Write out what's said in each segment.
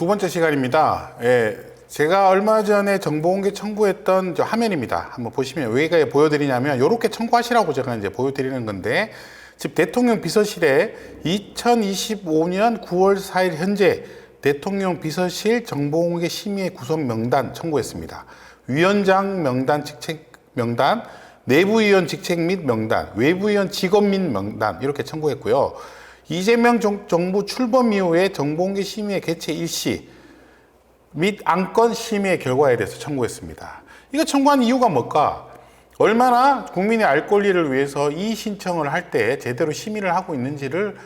두 번째 시간입니다. 예, 제가 얼마 전에 정보공개 청구했던 저 화면입니다. 한번 보시면 왜 보여드리냐면 이렇게 청구하시라고 제가 이제 보여드리는 건데, 지금 대통령 비서실에 2025년 9월 4일 현재 대통령 비서실 정보공개 심의 구성 명단 청구했습니다. 위원장 명단 직책 명단, 내부위원 직책 및 명단, 외부위원 직업 및 명단 이렇게 청구했고요. 이재명 정부 출범 이후에 정보공개 심의 개최 일시 및 안건 심의 결과에 대해서 청구했습니다. 이거 청구한 이유가 뭘까? 얼마나 국민의 알 권리를 위해서 이 신청을 할 때 제대로 심의를 하고 있는지를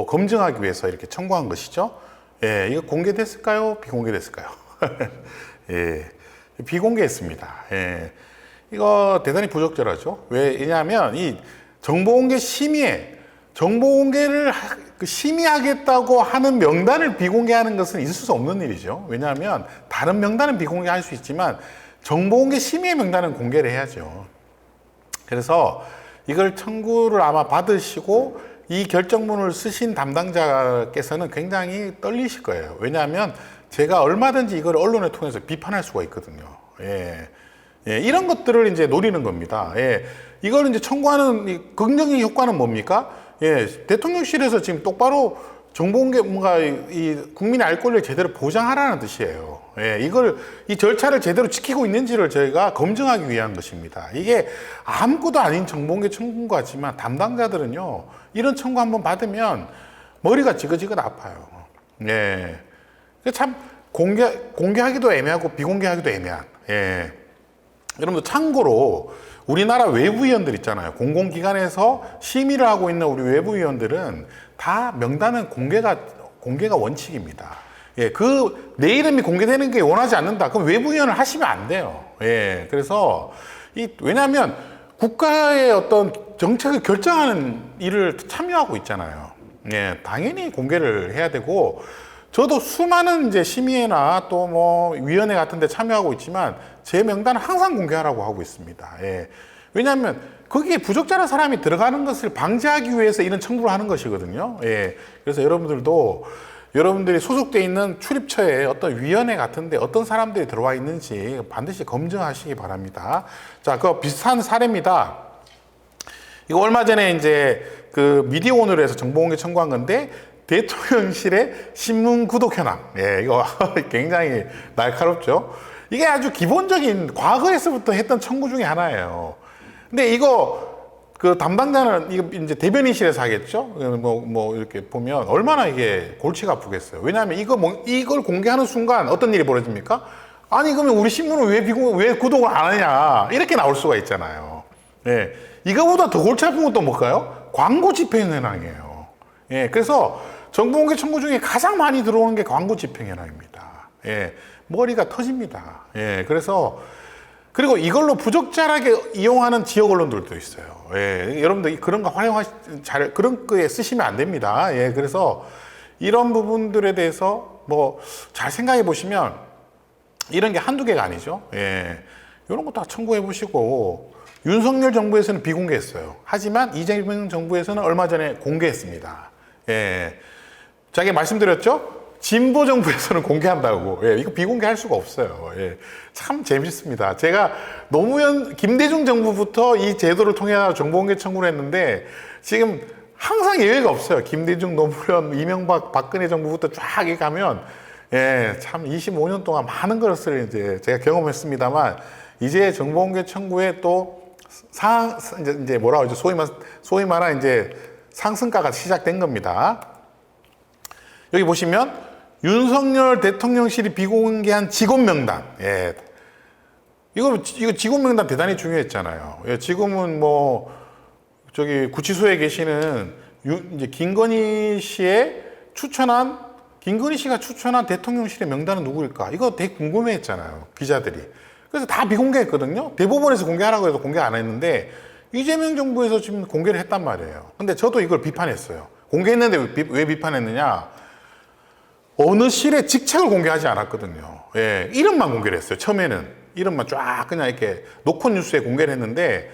검증하기 위해서 이렇게 청구한 것이죠. 예, 이거 공개됐을까요? 비공개됐을까요? 예, 비공개했습니다. 예, 이거 대단히 부적절하죠. 왜냐하면 이 정보공개 심의에 정보공개를 심의하겠다고 하는 명단을 비공개하는 것은 있을 수 없는 일이죠. 왜냐하면 다른 명단은 비공개할 수 있지만 정보공개 심의의 명단은 공개를 해야죠. 그래서 이걸 청구를 아마 받으시고 이 결정문을 쓰신 담당자께서는 굉장히 떨리실 거예요. 왜냐하면 제가 얼마든지 이걸 언론을 통해서 비판할 수가 있거든요. 예. 예, 이런 것들을 이제 노리는 겁니다. 예. 이걸 이제 청구하는 긍정적인 효과는 뭡니까? 예, 대통령실에서 지금 똑바로 정보공개 뭔가 이 국민의 알 권리를 제대로 보장하라는 뜻이에요. 예, 이 절차를 제대로 지키고 있는지를 저희가 검증하기 위한 것입니다. 이게 아무것도 아닌 정보공개 청구인 것 같지만 담당자들은요, 이런 청구 한번 받으면 머리가 지긋지긋 아파요. 예, 참 공개하기도 애매하고 비공개하기도 애매한. 예. 여러분들 참고로 우리나라 외부위원들 있잖아요. 공공기관에서 심의를 하고 있는 우리 외부위원들은 다 명단은 공개가 원칙입니다. 예, 내 이름이 공개되는 게 원하지 않는다. 그럼 외부위원을 하시면 안 돼요. 예, 그래서 왜냐하면 국가의 어떤 정책을 결정하는 일을 참여하고 있잖아요. 예, 당연히 공개를 해야 되고, 저도 수많은 이제 심의회나 또 뭐 위원회 같은 데 참여하고 있지만 제 명단은 항상 공개하라고 하고 있습니다. 예. 왜냐하면 거기에 부적절한 사람이 들어가는 것을 방지하기 위해서 이런 청구를 하는 것이거든요. 예. 그래서 여러분들이 소속돼 있는 출입처에 어떤 위원회 같은데 어떤 사람들이 들어와 있는지 반드시 검증하시기 바랍니다. 자, 그 비슷한 사례입니다. 이거 얼마 전에 이제 그 미디어오늘에서 정보공개 청구한 건데, 대통령실의 신문 구독 현황. 예, 이거 굉장히 날카롭죠. 이게 아주 기본적인 과거에서부터 했던 청구 중에 하나예요. 근데 그 담당자는 이거 이제 대변인실에서 하겠죠. 뭐 이렇게 보면 얼마나 이게 골치가 아프겠어요. 왜냐하면 이걸 공개하는 순간 어떤 일이 벌어집니까? 아니, 그러면 우리 신문을 왜 구독을 안 하냐, 이렇게 나올 수가 있잖아요. 예, 이거보다 더 골치 아픈 것도 뭘까요? 광고 집행 현황이에요. 예, 그래서 정보공개 청구 중에 가장 많이 들어오는 게 광고 집행 현황입니다. 예, 머리가 터집니다. 예, 그리고 이걸로 부적절하게 이용하는 지역 언론들도 있어요. 예, 여러분들 그런 거 그런 거에 쓰시면 안 됩니다. 예, 그래서 이런 부분들에 대해서 뭐 잘 생각해 보시면 이런 게 한두 개가 아니죠. 예, 이런 거 다 청구해 보시고, 윤석열 정부에서는 비공개했어요. 하지만 이재명 정부에서는 얼마 전에 공개했습니다. 예. 자기 말씀드렸죠? 진보 정부에서는 공개한다고. 예, 이거 비공개할 수가 없어요. 예, 참 재밌습니다. 제가 김대중 정부부터 이 제도를 통해 정보공개 청구를 했는데, 지금 항상 예외가 없어요. 김대중, 노무현, 이명박, 박근혜 정부부터 쫙 가면, 예, 참 25년 동안 많은 것을 이제 제가 경험했습니다만, 이제 정보공개 청구에 또 이제 뭐라고 하죠? 소위 말하는 이제 상승가가 시작된 겁니다. 여기 보시면 윤석열 대통령실이 비공개한 직업 명단. 예. 이거 직업 명단 대단히 중요했잖아요. 예, 지금은 뭐 구치소에 계시는 이제 김건희 씨가 추천한 대통령실의 명단은 누구일까? 이거 되게 궁금해했잖아요, 기자들이. 그래서 다 비공개했거든요. 대법원에서 공개하라고 해서 공개 안 했는데 이재명 정부에서 지금 공개를 했단 말이에요. 근데 저도 이걸 비판했어요. 공개했는데 왜 비판했느냐? 어느 실의 직책을 공개하지 않았거든요. 예, 이름만 공개를 했어요. 처음에는 이름만 쫙 그냥 이렇게 노컷뉴스에 공개를 했는데,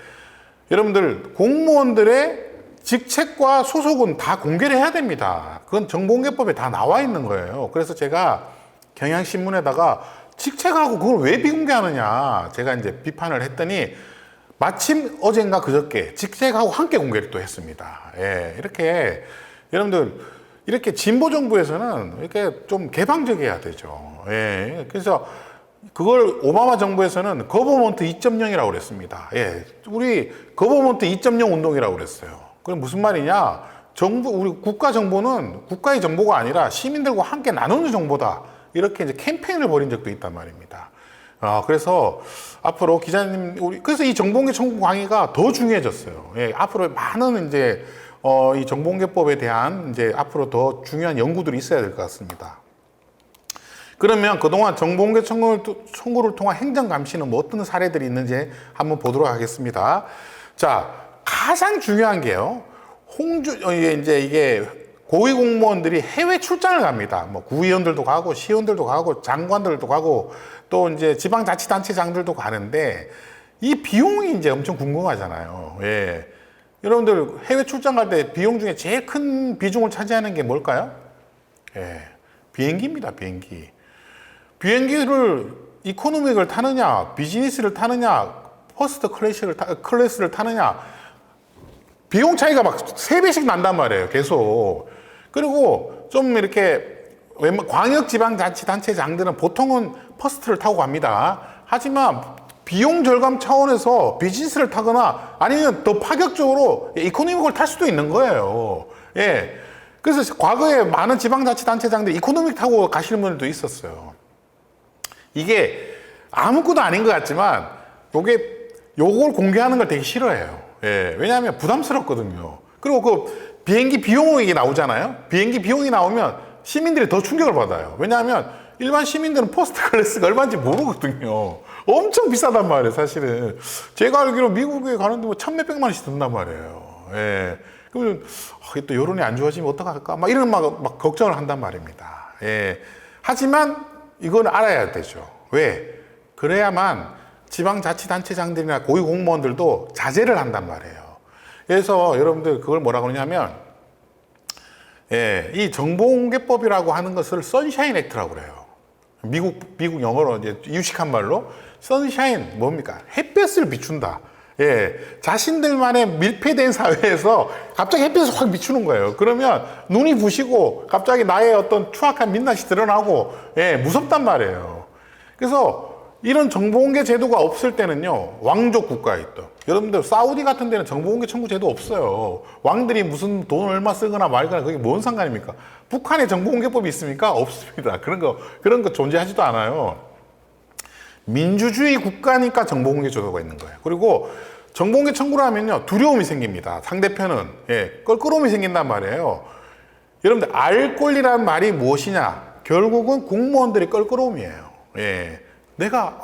여러분들 공무원들의 직책과 소속은 다 공개를 해야 됩니다. 그건 정보공개법에 다 나와 있는 거예요. 그래서 제가 경향신문에다가 직책하고 그걸 왜 비공개하느냐 제가 이제 비판을 했더니 마침 어젠가 그저께 직책하고 함께 공개를 또 했습니다. 예, 이렇게 여러분들 이렇게 진보 정부에서는 이렇게 좀 개방적이어야 되죠. 예, 그래서 그걸 오바마 정부에서는 거버먼트 2.0이라고 그랬습니다. 예, 우리 거버먼트 2.0 운동이라고 그랬어요. 그게 무슨 말이냐? 정부, 우리 국가 정보는 국가의 정보가 아니라 시민들과 함께 나누는 정보다. 이렇게 이제 캠페인을 벌인 적도 있단 말입니다. 그래서 앞으로 기자님, 그래서 이 정보공개 청구 강의가 더 중요해졌어요. 예, 앞으로 많은 이제, 이 정보공개법에 대한 이제 앞으로 더 중요한 연구들이 있어야 될 것 같습니다. 그러면 그동안 정보공개 청구를 통한 행정감시는 뭐 어떤 사례들이 있는지 한번 보도록 하겠습니다. 자, 가장 중요한 게요. 이게 고위공무원들이 해외 출장을 갑니다. 뭐 구의원들도 가고 시의원들도 가고 장관들도 가고 또 이제 지방자치단체장들도 가는데 이 비용이 이제 엄청 궁금하잖아요. 예. 여러분들 해외 출장 갈 때 비용 중에 제일 큰 비중을 차지하는 게 뭘까요? 예. 비행기입니다. 비행기. 비행기를 이코노믹을 타느냐, 비즈니스를 타느냐, 퍼스트 클래스를 타느냐, 비용 차이가 막 3배씩 난단 말이에요, 계속. 그리고 좀 이렇게 광역지방자치단체장들은 보통은 퍼스트를 타고 갑니다. 하지만 비용 절감 차원에서 비즈니스를 타거나 아니면 더 파격적으로 이코노믹을 탈 수도 있는 거예요. 예. 그래서 과거에 많은 지방자치단체장들이 이코노믹 타고 가시는 분들도 있었어요. 이게 아무것도 아닌 것 같지만 요걸 공개하는 걸 되게 싫어해요. 예, 왜냐하면 부담스럽거든요. 그리고 그 비행기 비용이 나오잖아요. 비행기 비용이 나오면 시민들이 더 충격을 받아요. 왜냐하면 일반 시민들은 퍼스트 클래스가 얼마인지 모르거든요. 엄청 비싸단 말이에요, 사실은. 제가 알기로 미국에 가는데 뭐 1,몇백만 원씩 든단 말이에요. 예. 그러면 또 여론이 안 좋아지면 어떡할까? 막 이런 막 걱정을 한단 말입니다. 예. 하지만 이건 알아야 되죠. 왜? 그래야만 지방자치단체장들이나 고위공무원들도 자제를 한단 말이에요. 그래서 여러분들 그걸 뭐라고 그러냐면, 예, 이 정보공개법이라고 하는 것을 선샤인 액트라고 그래요. 미국 영어로 이제 유식한 말로 선샤인 뭡니까? 햇볕을 비춘다. 예, 자신들만의 밀폐된 사회에서 갑자기 햇볕을 확 비추는 거예요. 그러면 눈이 부시고 갑자기 나의 어떤 추악한 민낯이 드러나고, 예, 무섭단 말이에요. 그래서 이런 정보공개 제도가 없을 때는요, 왕족 국가에 있던 여러분들 사우디 같은 데는 정보공개 청구 제도 없어요. 왕들이 무슨 돈 얼마 쓰거나 말거나 그게 뭔 상관입니까? 북한에 정보공개법이 있습니까? 없습니다. 그런 거 존재하지도 않아요. 민주주의 국가니까 정보공개 제도가 있는 거예요. 그리고 정보공개 청구를 하면요, 두려움이 생깁니다. 상대편은. 예, 껄끄러움이 생긴단 말이에요. 여러분들 알 권리란 말이 무엇이냐? 결국은 공무원들의 껄끄러움이에요. 예. 내가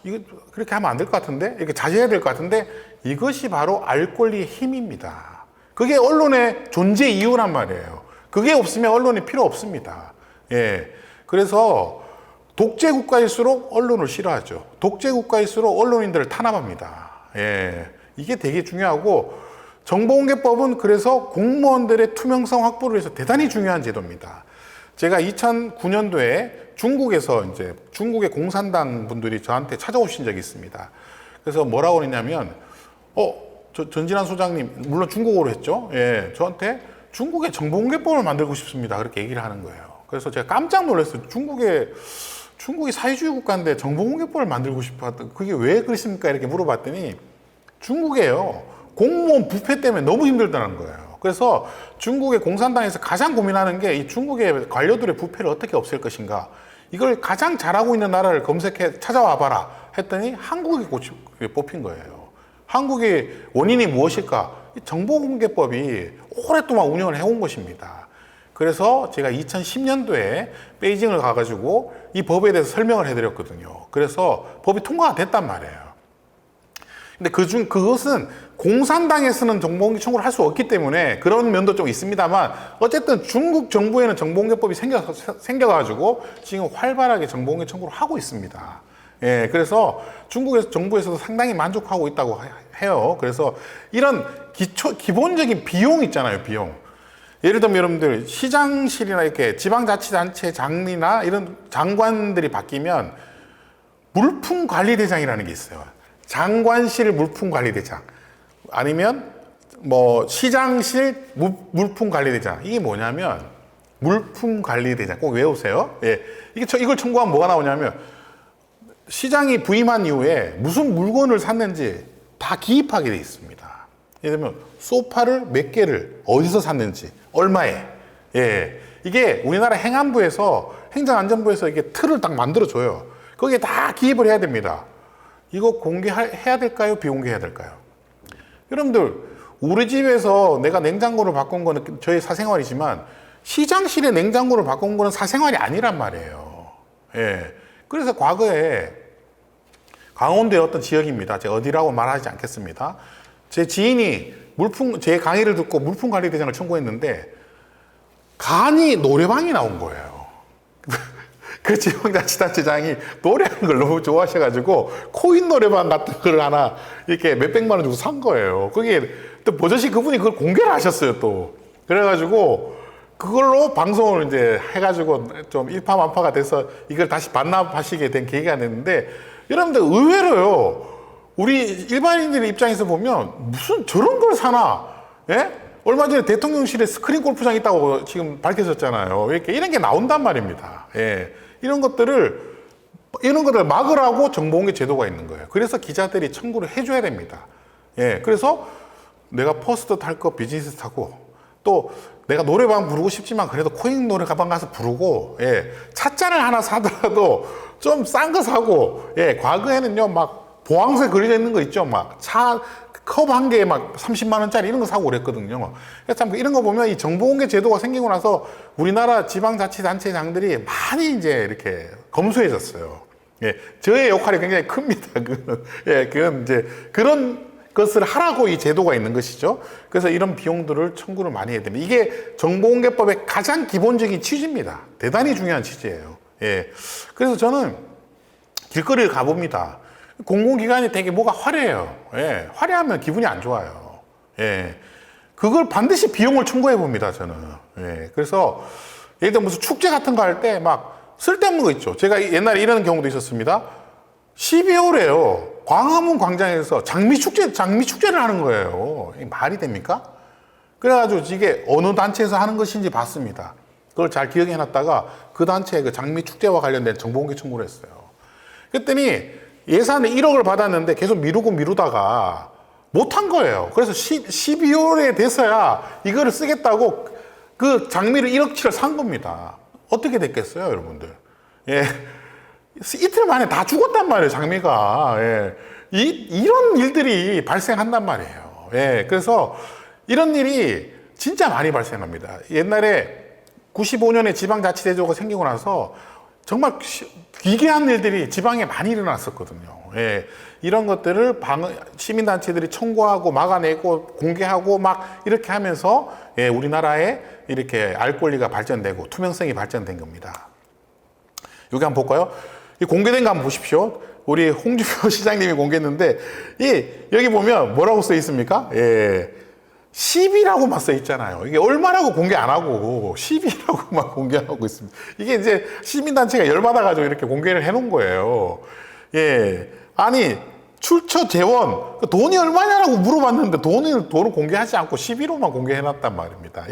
이거 그렇게 하면 안 될 것 같은데, 이렇게 자제해야 될 것 같은데, 이것이 바로 알 권리의 힘입니다. 그게 언론의 존재 이유란 말이에요. 그게 없으면 언론이 필요 없습니다. 예, 그래서 독재 국가일수록 언론을 싫어하죠. 독재 국가일수록 언론인들을 탄압합니다. 예, 이게 되게 중요하고, 정보공개법은 그래서 공무원들의 투명성 확보를 위해서 대단히 중요한 제도입니다. 제가 2009년도에 중국에서 이제 중국의 공산당 분들이 저한테 찾아오신 적이 있습니다. 그래서 뭐라고 그랬냐면, 전진환 소장님, 물론 중국어로 했죠. 예, 저한테 중국의 정보공개법을 만들고 싶습니다. 그렇게 얘기를 하는 거예요. 그래서 제가 깜짝 놀랐어요. 중국이 사회주의 국가인데 정보공개법을 만들고 싶어 했던, 그게 왜 그러십니까? 이렇게 물어봤더니 중국에요, 공무원 부패 때문에 너무 힘들다는 거예요. 그래서 중국의 공산당에서 가장 고민하는 게 이 중국의 관료들의 부패를 어떻게 없앨 것인가. 이걸 가장 잘하고 있는 나라를 검색해 찾아와 봐라 했더니 한국이 뽑힌 거예요. 한국의 원인이 무엇일까? 이 정보공개법이 오랫동안 운영을 해온 것입니다. 그래서 제가 2010년도에 베이징을 가가지고 이 법에 대해서 설명을 해드렸거든요. 그래서 법이 통과가 됐단 말이에요. 근데 그것은 공산당에서는 정보공개 청구를 할 수 없기 때문에 그런 면도 좀 있습니다만, 어쨌든 중국 정부에는 정보공개법이 생겨가지고 지금 활발하게 정보공개 청구를 하고 있습니다. 예, 그래서 중국에서 정부에서도 상당히 만족하고 있다고 해요. 그래서 이런 기본적인 비용 있잖아요, 비용. 예를 들면 여러분들 시장실이나 이렇게 지방자치단체장이나 이런 장관들이 바뀌면 물품관리대장이라는 게 있어요. 장관실 물품관리대장 아니면 뭐 시장실 물품관리대장. 이게 뭐냐면 물품관리대장 꼭 외우세요. 예, 이걸 청구하면 뭐가 나오냐면 시장이 부임한 이후에 무슨 물건을 샀는지 다 기입하게 돼 있습니다. 예를 들면 소파를 몇 개를 어디서 샀는지 얼마에. 예, 이게 우리나라 행안부에서 행정안전부에서 이게 틀을 딱 만들어줘요. 거기에 다 기입을 해야 됩니다. 이거 공개해야 될까요? 비공개해야 될까요? 여러분들 우리 집에서 내가 냉장고를 바꾼 거는 저희 사생활이지만 시장실에 냉장고를 바꾼 거는 사생활이 아니란 말이에요. 예. 그래서 과거에 강원도의 어떤 지역입니다. 제가 어디라고 말하지 않겠습니다. 제 지인이 제 강의를 듣고 물품관리대장을 청구했는데 간이 노래방이 나온 거예요. 그 지방자치단체장이 노래하는 걸 너무 좋아하셔가지고 코인 노래방 같은 걸 하나 이렇게 몇백만 원 주고 산 거예요. 거기에 또 버젓이 그분이 그걸 공개를 하셨어요 또. 그래가지고 그걸로 방송을 이제 해가지고 좀 일파만파가 돼서 이걸 다시 반납하시게 된 계기가 됐는데 여러분들 의외로요. 우리 일반인들의 입장에서 보면 무슨 저런 걸 사나? 예? 얼마 전에 대통령실에 스크린 골프장 있다고 지금 밝혀졌잖아요. 이렇게 이런 게 나온단 말입니다. 예. 이런 것들을 막으라고 정보공개 제도가 있는 거예요. 그래서 기자들이 청구를 해줘야 됩니다. 예. 그래서 내가 퍼스트 탈 거 비즈니스 타고 또 내가 노래방 부르고 싶지만 그래도 코인 노래방 가서 부르고, 예. 찻잔을 하나 사더라도 좀 싼 거 사고, 예. 과거에는요, 막 보황색 그려져 있는 거 있죠. 막 컵 한 개에 막 30만 원짜리 이런 거 사고 그랬거든요. 그래서 참 이런 거 보면 이 정보공개 제도가 생기고 나서 우리나라 지방자치단체장들이 많이 이제 이렇게 검소해졌어요. 예, 저의 역할이 굉장히 큽니다. 예, 그건 이제 그런 것을 하라고 이 제도가 있는 것이죠. 그래서 이런 비용들을 청구를 많이 해야 됩니다. 이게 정보공개법의 가장 기본적인 취지입니다. 대단히 중요한 취지예요. 예, 그래서 저는 길거리를 가봅니다. 공공기관이 되게 뭐가 화려해요. 예, 화려하면 기분이 안 좋아요. 예, 그걸 반드시 비용을 청구해 봅니다, 저는. 예, 그래서 예를 들어 무슨 축제 같은 거 할 때 막 쓸데없는 거 있죠. 제가 옛날에 이런 경우도 있었습니다. 12월에요. 광화문 광장에서 장미축제를 하는 거예요. 말이 됩니까? 그래가지고 이게 어느 단체에서 하는 것인지 봤습니다. 그걸 잘 기억해 놨다가 그 단체의 그 장미축제와 관련된 정보공개 청구를 했어요. 그랬더니 예산을 1억을 받았는데 계속 미루다가 못한 거예요. 그래서 12월에 돼서야 이거를 쓰겠다고 그 장미를 1억치를 산 겁니다. 어떻게 됐겠어요, 여러분들? 예. 이틀 만에 다 죽었단 말이에요, 장미가. 예. 이런 일들이 발생한단 말이에요. 예. 그래서 이런 일이 진짜 많이 발생합니다. 옛날에 95년에 지방자치제도가 생기고 나서 정말 기괴한 일들이 지방에 많이 일어났었거든요. 예, 이런 것들을 시민단체들이 청구하고 막아내고 공개하고 막 이렇게 하면서 예, 우리나라에 이렇게 알 권리가 발전되고 투명성이 발전된 겁니다. 여기 한번 볼까요? 이 공개된 거 한번 보십시오. 우리 홍준표 시장님이 공개했는데 여기 보면 뭐라고 써 있습니까? 예. 10이라고만 써 있잖아요. 이게 얼마라고 공개 안 하고 10이라고만 공개하고 있습니다. 이게 이제 시민단체가 열받아가지고 이렇게 공개를 해놓은 거예요. 예. 아니, 출처 재원, 돈이 얼마냐라고 물어봤는데 돈을 공개하지 않고 12로만 공개해놨단 말입니다.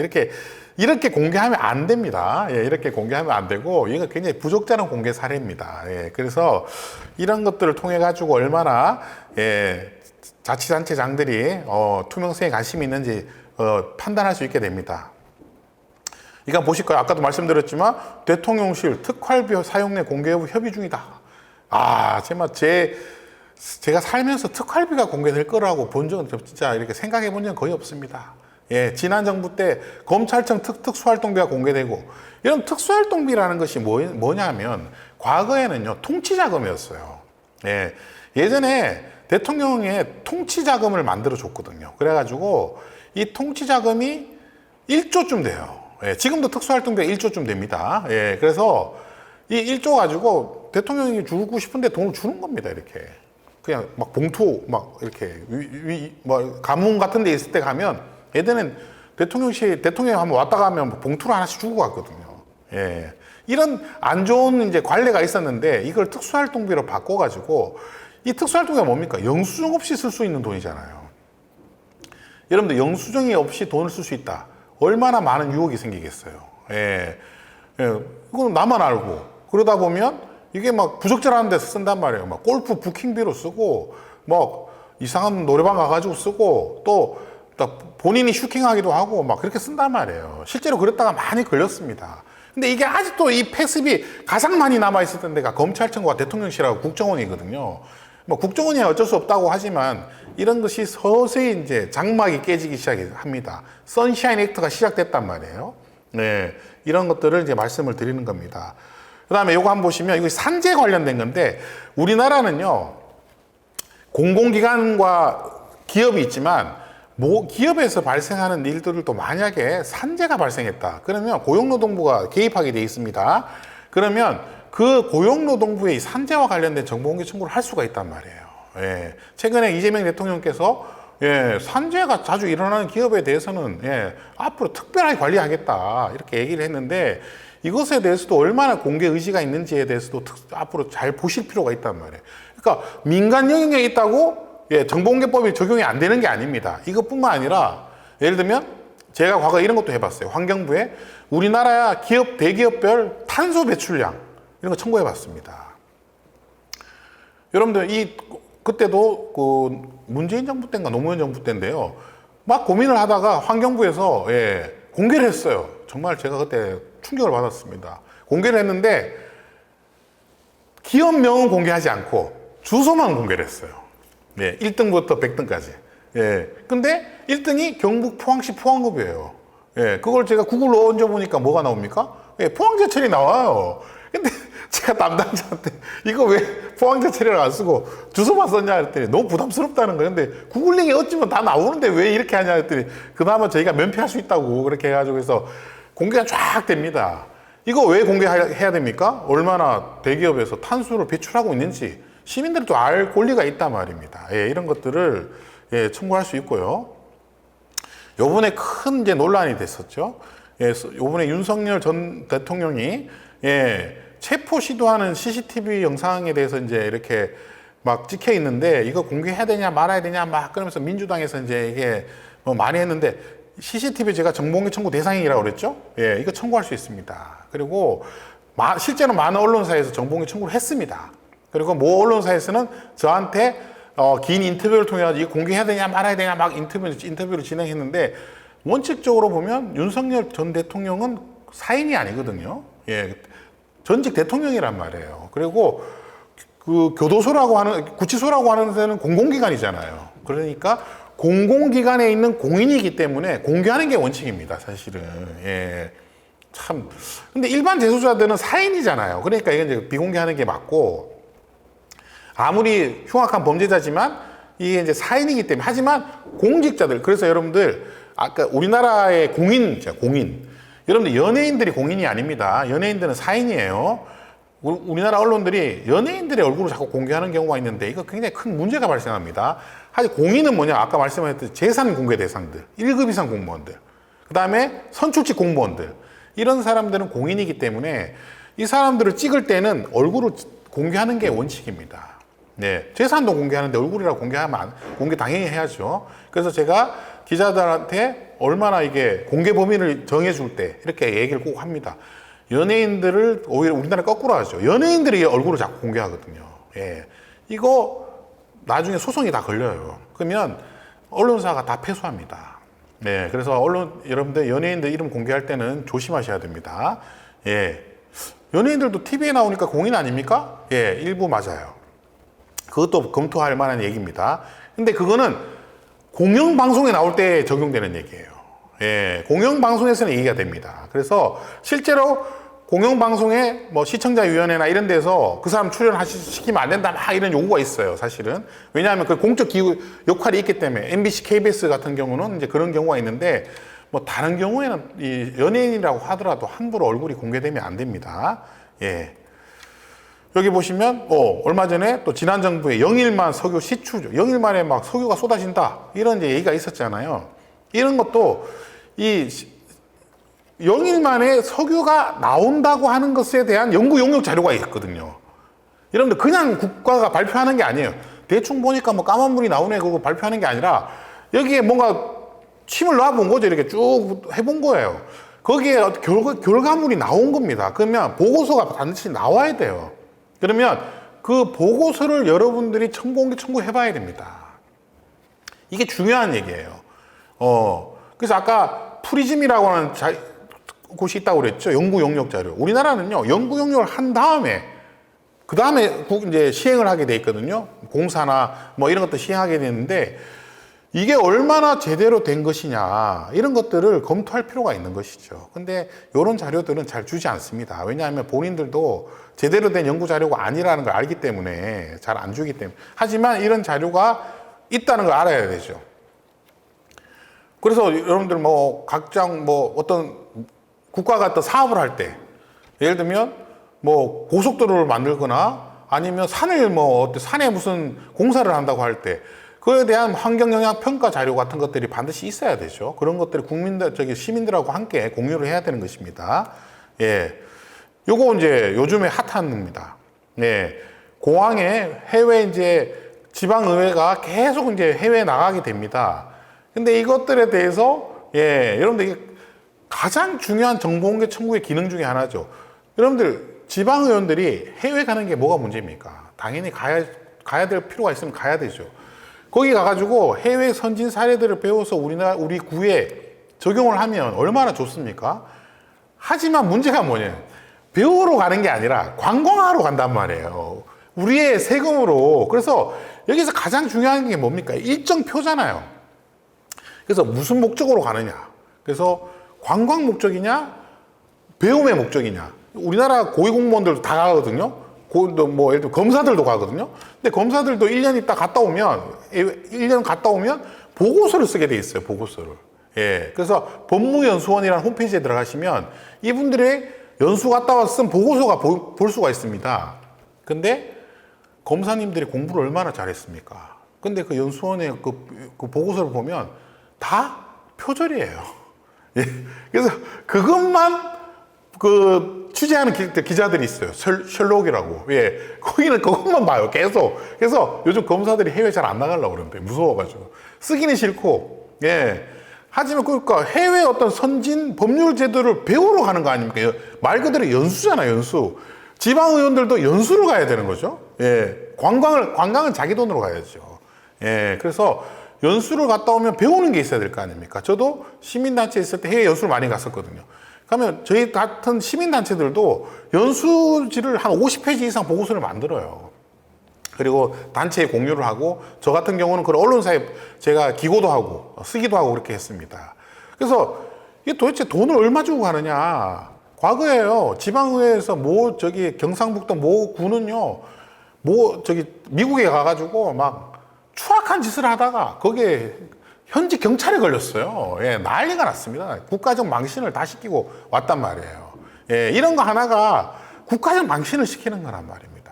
이렇게 공개하면 안 됩니다. 예, 이렇게 공개하면 안 되고, 이거 굉장히 부적절한 공개 사례입니다. 예, 그래서 이런 것들을 통해가지고 얼마나, 예, 자치단체장들이 투명성에 관심이 있는지 판단할 수 있게 됩니다. 이거 보실까요? 아까도 말씀드렸지만 대통령실 특활비 사용 내 공개 여부 협의 중이다. 아, 정말 제가 살면서 특활비가 공개될 거라고 본 적은 진짜 이렇게 생각해 본 적은 거의 없습니다. 예, 지난 정부 때 검찰청 특수활동비가 공개되고 이런 특수활동비라는 것이 뭐냐면 과거에는요 통치자금이었어요. 예, 예전에 대통령의 통치자금을 만들어 줬거든요. 그래가지고 이 통치자금이 1조쯤 돼요. 예, 지금도 특수활동비가 1조쯤 됩니다. 예, 그래서 이 1조 가지고 대통령이 주고 싶은데 돈을 주는 겁니다. 이렇게 그냥 막 봉투 막 이렇게 뭐 가문 같은 데 있을 때 가면 예전엔 대통령이 한번 왔다 가면 뭐 봉투를 하나씩 주고 갔거든요. 예. 이런 안 좋은 이제 관례가 있었는데 이걸 특수활동비로 바꿔가지고 이 특수활동비가 뭡니까? 영수증 없이 쓸 수 있는 돈이잖아요. 여러분들 영수증이 없이 돈을 쓸 수 있다. 얼마나 많은 유혹이 생기겠어요. 예. 예. 이건 나만 알고 그러다 보면 이게 막 부적절한 데서 쓴단 말이에요. 막 골프 부킹비로 쓰고 막 이상한 노래방 가가지고 쓰고 또 본인이 슈킹하기도 하고 막 그렇게 쓴단 말이에요. 실제로 그랬다가 많이 걸렸습니다. 근데 이게 아직도 이 패습이 가장 많이 남아있었던 데가 검찰청과 대통령실하고 국정원이거든요. 뭐 국정원이 어쩔 수 없다고 하지만 이런 것이 서서히 이제 장막이 깨지기 시작합니다. 선샤인 액트가 시작됐단 말이에요. 네. 이런 것들을 이제 말씀을 드리는 겁니다. 그 다음에 요거 한번 보시면 이거 산재 관련된 건데 우리나라는요, 공공기관과 기업이 있지만 기업에서 발생하는 일들도 만약에 산재가 발생했다. 그러면 고용노동부가 개입하게 돼 있습니다. 그러면 그 고용노동부의 산재와 관련된 정보공개 청구를 할 수가 있단 말이에요. 예. 최근에 이재명 대통령께서 산재가 자주 일어나는 기업에 대해서는 앞으로 특별하게 관리하겠다 이렇게 얘기를 했는데 이것에 대해서도 얼마나 공개 의지가 있는지에 대해서도 앞으로 잘 보실 필요가 있단 말이에요. 그러니까 민간 영역에 있다고 정보공개법이 적용이 안 되는 게 아닙니다. 이것뿐만 아니라 예를 들면 제가 과거에 이런 것도 해봤어요. 환경부에 우리나라 기업, 대기업별 탄소 배출량 이런 거 청구해봤습니다. 여러분들 그때도 그 문재인 정부 때인가 노무현 정부 때인데요. 막 고민을 하다가 환경부에서 공개를 했어요. 정말 제가 그때 충격을 받았습니다. 공개를 했는데 기업명은 공개하지 않고 주소만 공개를 했어요. 1등부터 100등까지. 근데 1등이 경북 포항시 포항읍이에요. 그걸 제가 구글로 얹어보니까 뭐가 나옵니까? 포항제철이 나와요. 근데 제가 담당자한테 이거 왜 포항제철이라고 안 쓰고 주소만 썼냐 했더니 너무 부담스럽다는 거예요. 근데 구글링이 어찌면 다 나오는데 왜 이렇게 하냐 했더니 그나마 저희가 면피할 수 있다고 그렇게 해가지고 해서 공개가 쫙 됩니다. 이거 왜 공개해야 됩니까? 얼마나 대기업에서 탄소를 배출하고 있는지 시민들도 알 권리가 있단 말입니다. 이런 것들을 청구할 수 있고요. 요번에 큰 이제 논란이 됐었죠. 요번에 윤석열 전 대통령이 체포 시도하는 CCTV 영상에 대해서 이제 이렇게 막 찍혀 있는데 이거 공개해야 되냐 말아야 되냐 막 그러면서 민주당에서 이제 이게 뭐 많이 했는데 CCTV 제가 정보공개 청구 대상이라고 그랬죠? 이거 청구할 수 있습니다. 그리고 실제로 많은 언론사에서 정보공개 청구를 했습니다. 그리고 모 언론사에서는 저한테 긴 인터뷰를 통해 이거 공개해야 되냐 말아야 되냐 막 인터뷰를 진행했는데 원칙적으로 보면 윤석열 전 대통령은 사인이 아니거든요. 전직 대통령이란 말이에요. 그리고 그 교도소라고 하는 구치소라고 하는 데는 공공기관이잖아요. 그러니까 공공기관에 있는 공인이기 때문에 공개하는 게 원칙입니다, 사실은. 참. 근데 일반 재소자들은 사인이잖아요. 그러니까 이건 이제 비공개하는 게 맞고, 아무리 흉악한 범죄자지만 이게 이제 사인이기 때문에. 하지만 공직자들, 그래서 여러분들, 아까 우리나라의 공인. 여러분들 연예인들이 공인이 아닙니다. 연예인들은 사인이에요. 우리나라 언론들이 연예인들의 얼굴을 자꾸 공개하는 경우가 있는데 이거 굉장히 큰 문제가 발생합니다. 하지만 공인은 뭐냐? 아까 말씀하셨듯이 재산 공개 대상들, 1급 이상 공무원들, 그 다음에 선출직 공무원들, 이런 사람들은 공인이기 때문에 이 사람들을 찍을 때는 얼굴을 공개하는 게 원칙입니다. 재산도 공개하는데 얼굴이라고 공개 당연히 해야죠. 그래서 제가 기자들한테 얼마나 이게 공개 범위를 정해줄 때 이렇게 얘기를 꼭 합니다. 연예인들을 오히려 우리나라 거꾸로 하죠. 연예인들이 얼굴을 자꾸 공개하거든요. 이거 나중에 소송이 다 걸려요. 그러면 언론사가 다 패소합니다. 그래서 여러분들 연예인들 이름 공개할 때는 조심하셔야 됩니다. 연예인들도 TV에 나오니까 공인 아닙니까? 일부 맞아요. 그것도 검토할 만한 얘기입니다. 근데 그거는 공영방송에 나올 때 적용되는 얘기예요. 공영방송에서는 얘기가 됩니다. 그래서 실제로 공영방송에 뭐 시청자위원회나 이런 데서 그 사람 출연시키면 안 된다 막 이런 요구가 있어요, 사실은. 왜냐하면 그 공적 기구 역할이 있기 때문에 MBC, KBS 같은 경우는 이제 그런 경우가 있는데 뭐 다른 경우에는 이 연예인이라고 하더라도 함부로 얼굴이 공개되면 안 됩니다. 여기 보시면 얼마 전에 또 지난 정부에 영일만 석유 시추죠. 영일만에 막 석유가 쏟아진다 이런 이제 얘기가 있었잖아요. 이런 것도 이 0일 만에 석유가 나온다고 하는 것에 대한 연구 용역 자료가 있거든요. 여러분들 그냥 국가가 발표하는 게 아니에요. 대충 보니까 뭐 까만 물이 나오네 그거 발표하는 게 아니라 여기에 뭔가 침을 놔본 거죠. 이렇게 쭉 해본 거예요. 거기에 결과물이 나온 겁니다. 그러면 보고서가 반드시 나와야 돼요. 그러면 그 보고서를 여러분들이 청구공개 청구해 봐야 됩니다. 이게 중요한 얘기예요. 그래서 아까 프리즘이라고 하는 곳이 있다고 그랬죠. 연구 용역 자료. 우리나라는요, 연구 용역을 한 다음에, 그 다음에 이제 시행을 하게 돼 있거든요. 공사나 뭐 이런 것도 시행하게 되는데, 이게 얼마나 제대로 된 것이냐, 이런 것들을 검토할 필요가 있는 것이죠. 근데 이런 자료들은 잘 주지 않습니다. 왜냐하면 본인들도 제대로 된 연구 자료가 아니라는 걸 알기 때문에 잘 안 주기 때문에. 하지만 이런 자료가 있다는 걸 알아야 되죠. 그래서 여러분들 뭐 각장 뭐 어떤 국가가 어떤 사업을 할 때, 예를 들면 뭐 고속도로를 만들거나 아니면 산을 뭐 산에 무슨 공사를 한다고 할 때 그에 대한 환경 영향 평가 자료 같은 것들이 반드시 있어야 되죠. 그런 것들을 시민들하고 함께 공유를 해야 되는 것입니다. 예. 요거 이제 요즘에 핫한 겁니다. 예. 공항에 해외 이제 지방의회가 계속 이제 해외에 나가게 됩니다. 근데 이것들에 대해서, 예, 여러분들 이게 가장 중요한 정보공개 청구의 기능 중에 하나죠. 여러분들, 지방의원들이 해외 가는 게 뭐가 문제입니까? 당연히 가야 될 필요가 있으면 가야 되죠. 거기 가가지고 해외 선진 사례들을 배워서 우리 구에 적용을 하면 얼마나 좋습니까? 하지만 문제가 뭐냐. 배우러 가는 게 아니라 관광하러 간단 말이에요. 우리의 세금으로. 그래서 여기서 가장 중요한 게 뭡니까? 일정표잖아요. 그래서 무슨 목적으로 가느냐. 그래서 관광 목적이냐, 배움의 목적이냐. 우리나라 고위공무원들도 다 가거든요. 뭐 예를 들어 검사들도 가거든요. 근데 검사들도 1년 있다 갔다 오면 1년 갔다 오면 보고서를 쓰게 돼 있어요. 보고서를. 예. 그래서 법무연수원이라는 홈페이지에 들어가시면 이분들의 연수 갔다 와서 쓴 보고서가 볼 수가 있습니다. 근데 검사님들이 공부를 얼마나 잘했습니까? 근데 그 연수원의 그 보고서를 보면 다 표절이에요. 예. 그래서 그것만 취재하는 기자들이 있어요. 셜록이라고. 예. 거기는 그것만 봐요. 계속. 그래서 요즘 검사들이 해외 잘 안 나가려고 그러는데, 무서워가지고. 쓰기는 싫고, 예. 하지만 그러니까 해외 어떤 선진 법률 제도를 배우러 가는 거 아닙니까? 말 그대로 연수잖아요, 연수. 지방의원들도 연수를 가야 되는 거죠. 예. 관광은 자기 돈으로 가야죠. 예. 그래서 연수를 갔다 오면 배우는 게 있어야 될 거 아닙니까? 저도 시민단체에 있을 때 해외 연수를 많이 갔었거든요. 그러면 저희 같은 시민단체들도 연수지를 한 50페이지 이상 보고서를 만들어요. 그리고 단체에 공유를 하고, 저 같은 경우는 그런 언론사에 제가 기고도 하고 쓰기도 하고 그렇게 했습니다. 그래서 이게 도대체 돈을 얼마 주고 가느냐. 과거에요. 지방의회에서 경상북도 모 구는요, 미국에 가가지고 막 추악한 짓을 하다가 거기에 현지 경찰에 걸렸어요. 예, 난리가 났습니다. 국가적 망신을 다 시키고 왔단 말이에요. 예, 이런 거 하나가 국가적 망신을 시키는 거란 말입니다.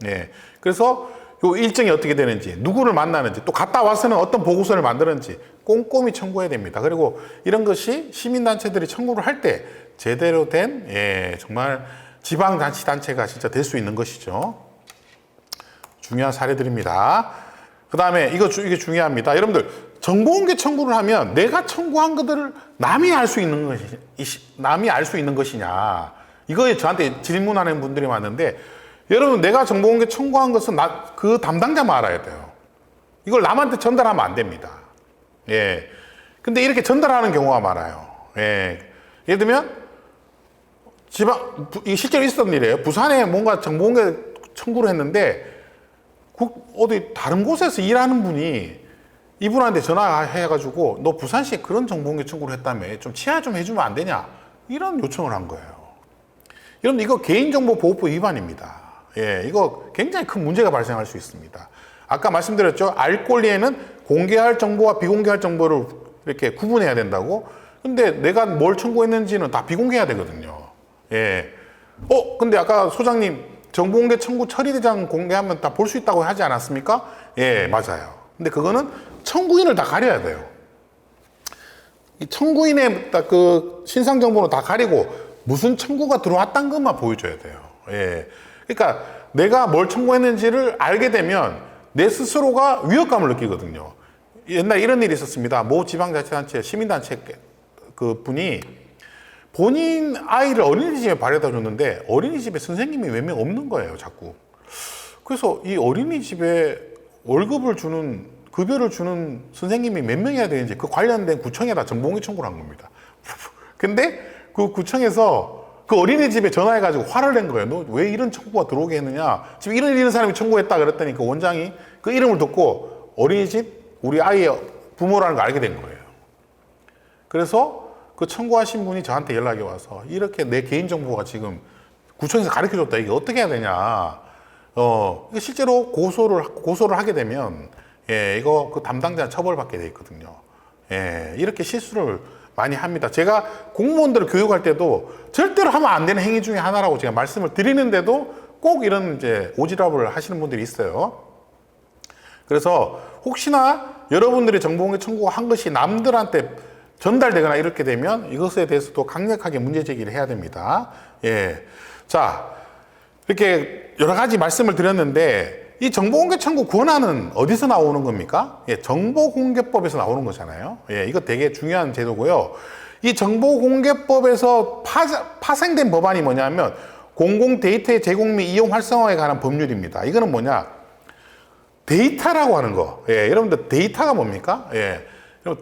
예, 그래서 요 일정이 어떻게 되는지, 누구를 만나는지, 또 갔다 와서는 어떤 보고서를 만드는지 꼼꼼히 청구해야 됩니다. 그리고 이런 것이 시민단체들이 청구를 할 때 제대로 된, 예, 정말 지방자치단체가 진짜 될 수 있는 것이죠. 중요한 사례들입니다. 그 다음에 이게 중요합니다. 여러분들, 정보공개 청구를 하면 내가 청구한 것들을 남이 알 수 있는 것이냐. 이거에 저한테 질문하는 분들이 많은데, 여러분, 내가 정보공개 청구한 것은 그 담당자만 알아야 돼요. 이걸 남한테 전달하면 안 됩니다. 예. 근데 이렇게 전달하는 경우가 많아요. 예. 예를 들면, 이게 실제로 있었던 일이에요. 부산에 뭔가 정보공개 청구를 했는데, 어디 다른 곳에서 일하는 분이 이분한테 전화해가지고 너 부산시에 그런 정보공개 청구를 했다며 좀 치하 좀 해주면 안 되냐, 이런 요청을 한 거예요. 여러분, 이거 개인정보보호법 위반입니다. 예, 이거 굉장히 큰 문제가 발생할 수 있습니다. 아까 말씀드렸죠. 알 권리에는 공개할 정보와 비공개할 정보를 이렇게 구분해야 된다고. 근데 내가 뭘 청구했는지는 다 비공개해야 되거든요. 예. 근데 아까 소장님 정보공개 청구 처리대장 공개하면 다 볼 수 있다고 하지 않았습니까? 예, 맞아요. 근데 그거는 청구인을 다 가려야 돼요. 이 청구인의 딱 그 신상 정보는 다 가리고 무슨 청구가 들어왔다는 것만 보여줘야 돼요. 예. 그러니까 내가 뭘 청구했는지를 알게 되면 내 스스로가 위협감을 느끼거든요. 옛날에 이런 일이 있었습니다. 모 지방자치단체, 시민단체 그 분이 본인 아이를 어린이집에 발에다 줬는데 어린이집에 선생님이 몇 명 없는 거예요, 자꾸. 그래서 이 어린이집에 월급을 주는, 급여를 주는 선생님이 몇 명이야 되는지 그 관련된 구청에다 정보공개 청구를 한 겁니다. 근데 그 구청에서 그 어린이집에 전화해가지고 화를 낸 거예요. 너 왜 이런 청구가 들어오게 했느냐? 지금 이런 사람이 청구했다 그랬더니 그 원장이 그 이름을 듣고 어린이집 우리 아이의 부모라는 걸 알게 된 거예요. 그래서 그 청구하신 분이 저한테 연락이 와서 이렇게 내 개인정보가 지금 구청에서 가르쳐줬다. 이게 어떻게 해야 되냐. 실제로 고소를 하게 되면, 예, 이거 그 담당자 처벌받게 돼 있거든요. 예, 이렇게 실수를 많이 합니다. 제가 공무원들을 교육할 때도 절대로 하면 안 되는 행위 중에 하나라고 제가 말씀을 드리는데도 꼭 이런 이제 오지랖을 하시는 분들이 있어요. 그래서 혹시나 여러분들이 정보공개 청구가 한 것이 남들한테 전달되거나 이렇게 되면 이것에 대해서도 강력하게 문제 제기를 해야 됩니다. 예. 자, 이렇게 여러 가지 말씀을 드렸는데 이 정보공개 청구 권한은 어디서 나오는 겁니까? 예, 정보공개법에서 나오는 거잖아요. 예, 이거 되게 중요한 제도고요. 이 정보공개법에서 파생된 법안이 뭐냐면 공공 데이터의 제공 및 이용 활성화에 관한 법률입니다. 이거는 뭐냐? 데이터라고 하는 거. 예, 여러분들 데이터가 뭡니까? 예.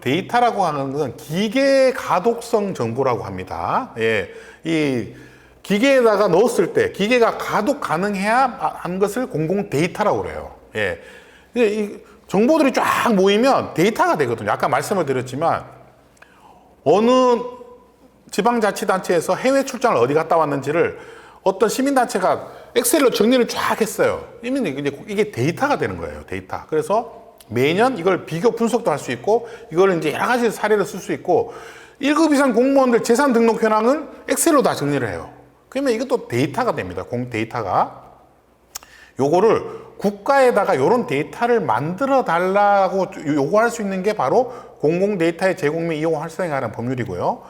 데이터라고 하는 것은 기계 가독성 정보라고 합니다. 예. 이 기계에다가 넣었을 때 기계가 가독 가능해야 한 것을 공공 데이터라고 그래요. 예. 이 정보들이 쫙 모이면 데이터가 되거든요. 아까 말씀을 드렸지만 어느 지방자치단체에서 해외 출장을 어디 갔다 왔는지를 어떤 시민단체가 엑셀로 정리를 쫙 했어요. 이게 데이터가 되는 거예요. 데이터. 그래서 매년 이걸 비교 분석도 할 수 있고 이걸 이제 여러 가지 사례를 쓸 수 있고 1급 이상 공무원들 재산 등록 현황을 엑셀로 다 정리를 해요. 그러면 이것도 데이터가 됩니다. 공 데이터가. 요거를 국가에다가 이런 데이터를 만들어 달라고 요구할 수 있는 게 바로 공공 데이터의 제공 및 이용 활성화에 관한 법률이고요.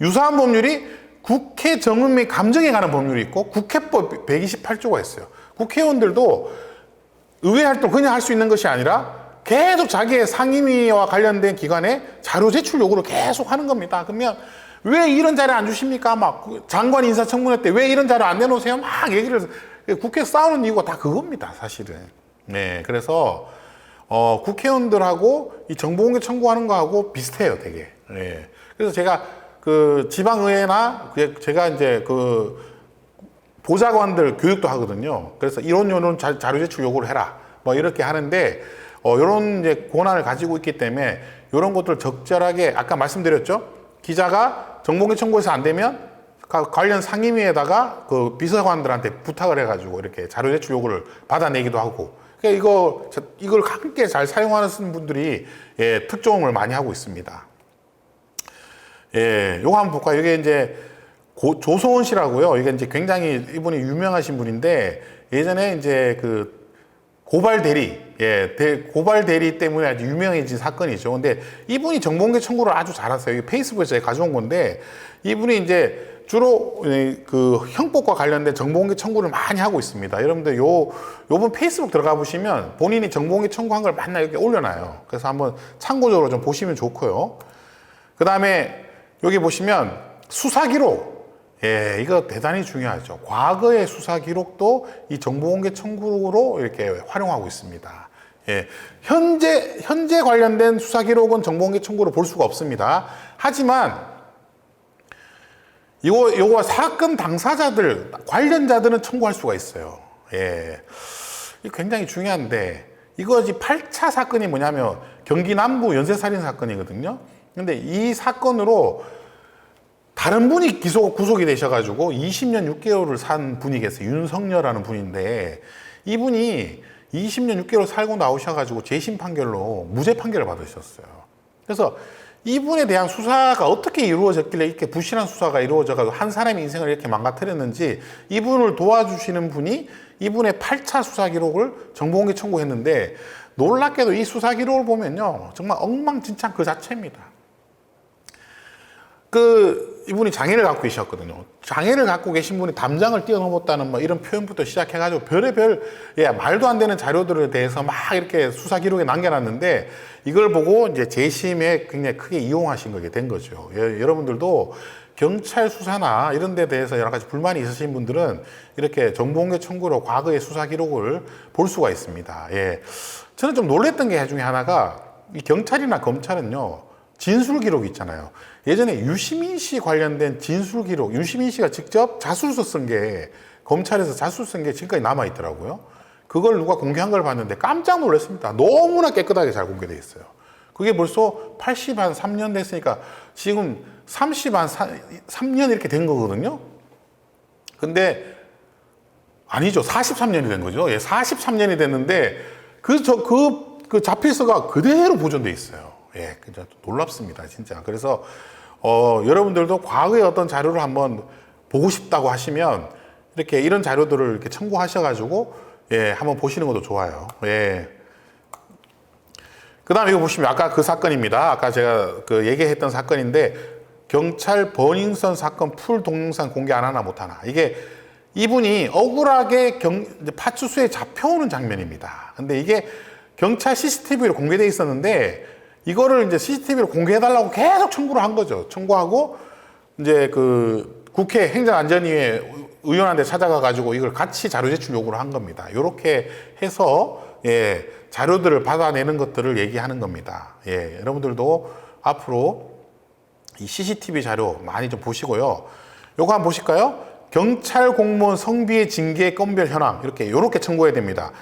유사한 법률이 국회 정은 및 감정에 관한 법률이 있고 국회법 128조가 있어요. 국회의원들도 의회 활동 그냥 할 수 있는 것이 아니라 계속 자기의 상임위와 관련된 기관에 자료 제출 요구를 계속 하는 겁니다. 그러면 왜 이런 자료 안 주십니까? 막 장관 인사청문회 때 왜 이런 자료 안 내놓으세요? 막 얘기를 해서 국회 싸우는 이유가 다 그겁니다, 사실은. 네, 그래서 국회의원들하고 이 정보공개 청구하는 거하고 비슷해요, 되게. 네. 그래서 제가 그 지방의회나 제가 이제 그 보좌관들 교육도 하거든요. 그래서 이런 자료 제출 요구를 해라. 뭐 이렇게 하는데 이런 이제 권한을 가지고 있기 때문에 이런 것들을 적절하게 아까 말씀드렸죠. 기자가 정보공개 청구해서 안 되면 관련 상임위에다가 그 비서관들한테 부탁을 해가지고 이렇게 자료 제출 요구를 받아내기도 하고. 그러니까 이걸 함께 잘 사용하는 분들이 예, 특종을 많이 하고 있습니다. 예, 요거 한번 볼까요? 이게 이제 조소원 씨라고요. 이게 이제 굉장히 이분이 유명하신 분인데 예전에 이제 그 고발 대리, 예, 고발 대리 때문에 아주 유명해진 사건이죠. 근데 이분이 정보공개 청구를 아주 잘하세요. 이게 페이스북에서 제가 가져온 건데 이분이 이제 주로 그 형법과 관련된 정보공개 청구를 많이 하고 있습니다. 여러분들 요분 페이스북 들어가 보시면 본인이 정보공개 청구한 걸 맨날 이렇게 올려놔요. 그래서 한번 참고적으로 좀 보시면 좋고요. 그 다음에 여기 보시면 수사 기록. 예, 이거 대단히 중요하죠. 과거의 수사 기록도 이 정보공개 청구로 이렇게 활용하고 있습니다. 예, 현재 관련된 수사 기록은 정보공개 청구로 볼 수가 없습니다. 하지만 요거 사건 당사자들, 관련자들은 청구할 수가 있어요. 예, 이거 굉장히 중요한데 이거 8차 사건이 뭐냐면 경기 남부 연쇄살인 사건이거든요. 근데 이 사건으로 다른 분이 구속이 되셔가지고 20년 6개월을 산 분이 계세요. 윤석열이라는 분인데 이분이 20년 6개월 살고 나오셔가지고 재심 판결로 무죄 판결을 받으셨어요. 그래서 이분에 대한 수사가 어떻게 이루어졌길래 이렇게 부실한 수사가 이루어져가지고 한 사람의 인생을 이렇게 망가뜨렸는지 이분을 도와주시는 분이 이분의 8차 수사 기록을 정보공개 청구했는데 놀랍게도 이 수사 기록을 보면요. 정말 엉망진창 그 자체입니다. 이분이 장애를 갖고 계셨거든요. 장애를 갖고 계신 분이 담장을 뛰어넘었다는 뭐 이런 표현부터 시작해가지고 별의별, 예, 말도 안 되는 자료들에 대해서 막 이렇게 수사 기록에 남겨놨는데 이걸 보고 이제 재심에 굉장히 크게 이용하신 거게 된 거죠. 예, 여러분들도 경찰 수사나 이런 데 대해서 여러 가지 불만이 있으신 분들은 이렇게 정보공개 청구로 과거의 수사 기록을 볼 수가 있습니다. 예. 저는 좀 놀랬던 게 중에 하나가 이 경찰이나 검찰은요, 진술 기록이 있잖아요. 예전에 유시민 씨 관련된 진술 기록, 유시민 씨가 직접 자술서 쓴 게, 검찰에서 자술서 쓴 게 지금까지 남아있더라고요. 그걸 누가 공개한 걸 봤는데 깜짝 놀랐습니다. 너무나 깨끗하게 잘 공개되어 있어요. 그게 벌써 80한 3년 됐으니까 지금 30한 3년 이렇게 된 거거든요. 근데 아니죠. 43년이 된 거죠. 예, 43년이 됐는데 그 자필서가 그대로 보존돼 있어요. 예, 진짜 놀랍습니다, 진짜. 그래서 여러분들도 과거의 어떤 자료를 한번 보고 싶다고 하시면 이렇게 이런 자료들을 이렇게 청구하셔가지고 예, 한번 보시는 것도 좋아요. 예. 그다음 이거 보시면 아까 그 사건입니다. 아까 제가 그 얘기했던 사건인데 경찰 버닝썬 사건 풀 동영상 공개 안 하나 못 하나. 이게 이분이 억울하게 파출소에 잡혀오는 장면입니다. 근데 이게 경찰 CCTV로 공개돼 있었는데 이거를 이제 CCTV로 공개해달라고 계속 청구를 한 거죠. 청구하고 이제 그 국회 행정안전위에 의원한테 찾아가가지고 이걸 같이 자료 제출 요구를 한 겁니다. 이렇게 해서 예, 자료들을 받아내는 것들을 얘기하는 겁니다. 예, 여러분들도 앞으로 이 CCTV 자료 많이 좀 보시고요. 요거 한번 보실까요? 경찰 공무원 성비의 징계 건별 현황 이렇게 청구해야 됩니다.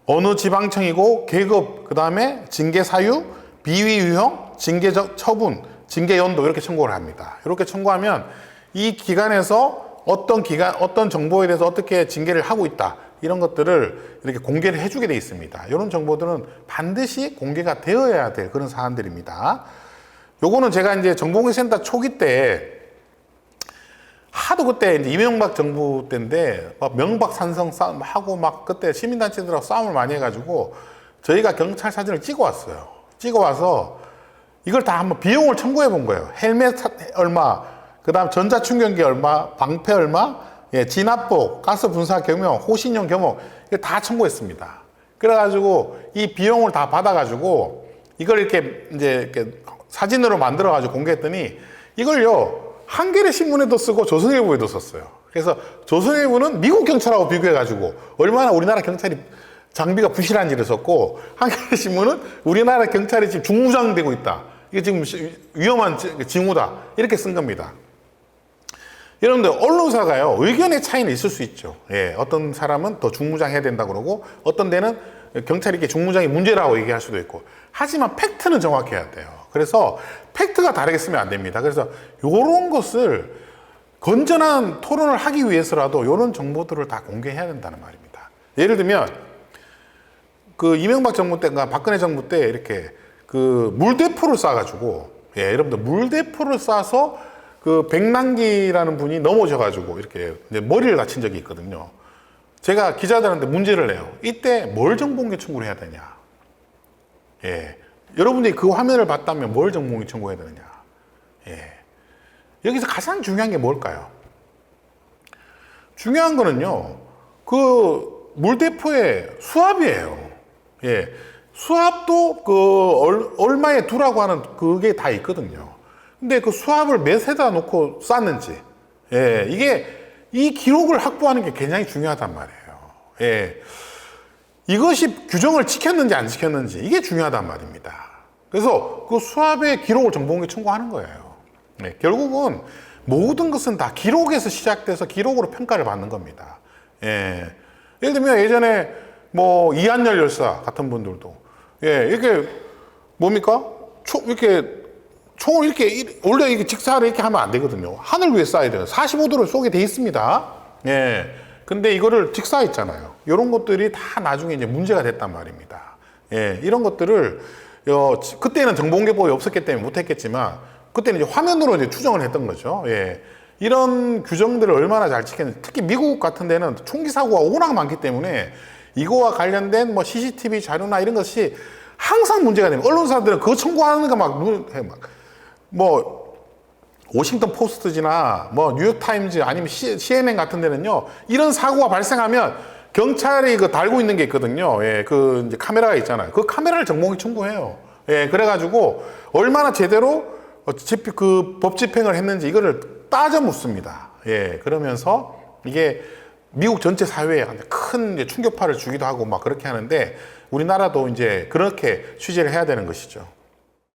어느 지방청이고 계급, 그 다음에 징계 사유, 비위 유형, 징계 처분, 징계 연도 이렇게 청구를 합니다. 이렇게 청구하면 이 기관에서 어떤 정보에 대해서 어떻게 징계를 하고 있다 이런 것들을 이렇게 공개를 해주게 돼 있습니다. 이런 정보들은 반드시 공개가 되어야 될 그런 사안들입니다. 요거는 제가 이제 정보공개센터 초기 때 하도 그때 이제 이명박 정부 때인데 막 명박산성 싸움 하고 막 그때 시민단체들하고 싸움을 많이 해가지고 저희가 경찰 사진을 찍어왔어요. 찍어와서 이걸 다 한번 비용을 청구해 본 거예요. 헬멧 얼마, 그 다음 전자충전기 얼마, 방패 얼마, 예, 진압복, 가스 분사 경영, 호신용 경호 이걸 다 청구했습니다. 그래가지고 이 비용을 다 받아가지고 이걸 이렇게 이제 이렇게 사진으로 만들어가지고 공개했더니 이걸요 한겨레 신문에도 쓰고 조선일보에도 썼어요. 그래서 조선일보는 미국 경찰하고 비교해가지고 얼마나 우리나라 경찰이 장비가 부실한지를 썼고 한겨레 신문은 우리나라 경찰이 지금 중무장되고 있다. 이게 지금 위험한 징후다. 이렇게 쓴 겁니다. 여러분들 언론사가요 의견의 차이는 있을 수 있죠. 예, 어떤 사람은 더 중무장해야 된다 그러고 어떤 데는 경찰이 이렇게 중무장이 문제라고 얘기할 수도 있고 하지만 팩트는 정확해야 돼요. 그래서 팩트가 다르게 쓰면 안 됩니다. 그래서 이런 것을 건전한 토론을 하기 위해서라도 이런 정보들을 다 공개해야 된다는 말입니다. 예를 들면 그 이명박 정부 때인가 박근혜 정부 때 이렇게 그 물대포를 쏴가지고 예, 여러분들 물대포를 쏴서 그 백남기라는 분이 넘어져가지고 이렇게 이제 머리를 다친 적이 있거든요. 제가 기자들한테 문제를 내요. 이때 뭘 정보공개 청구를 해야 되냐? 예. 여러분들이 그 화면을 봤다면 뭘 정보공개 청구해야 되느냐? 예. 여기서 가장 중요한 게 뭘까요? 중요한 거는요, 그 물대포의 수압이에요. 예. 수압도 그 얼마에 두라고 하는 그게 다 있거든요. 근데 그 수압을 몇에다 놓고 쐈는지, 예. 이 기록을 확보하는 게 굉장히 중요하단 말이에요. 예. 이것이 규정을 지켰는지 안 지켰는지 이게 중요하단 말입니다. 그래서 그 수압의 기록을 정보공개 청구하는 거예요. 네, 결국은 모든 것은 다 기록에서 시작돼서 기록으로 평가를 받는 겁니다. 예. 예를 들면 예전에 뭐 이한열 열사 같은 분들도 예, 이렇게 뭡니까? 이렇게 총을 이렇게 원래 이렇게 직사를 이렇게 하면 안 되거든요. 하늘 위에 쏴야 돼요. 45도를 쏘게 돼 있습니다. 예. 근데 이거를 직사했잖아요. 이런 것들이 다 나중에 이제 문제가 됐단 말입니다. 예, 이런 것들을 그때는 정보공개법이 없었기 때문에 못했겠지만 그때는 이제 화면으로 이제 추정을 했던 거죠. 예, 이런 규정들을 얼마나 잘 지켰는지 특히 미국 같은 데는 총기 사고가 워낙 많기 때문에 이거와 관련된 뭐 CCTV 자료나 이런 것이 항상 문제가 됩니다. 언론사들은 그거 청구하는 거 뭐 워싱턴 포스트지나 뭐 뉴욕 타임즈 아니면 CNN 같은 데는요, 이런 사고가 발생하면 경찰이 그 달고 있는 게 있거든요. 예, 그 이제 카메라가 있잖아요. 그 카메라를 정보공개 청구해요. 예, 그래가지고 얼마나 제대로 그 법 집행을 했는지 이거를 따져 묻습니다. 예, 그러면서 이게 미국 전체 사회에 큰 이제 충격파를 주기도 하고 막 그렇게 하는데 우리나라도 이제 그렇게 취재를 해야 되는 것이죠.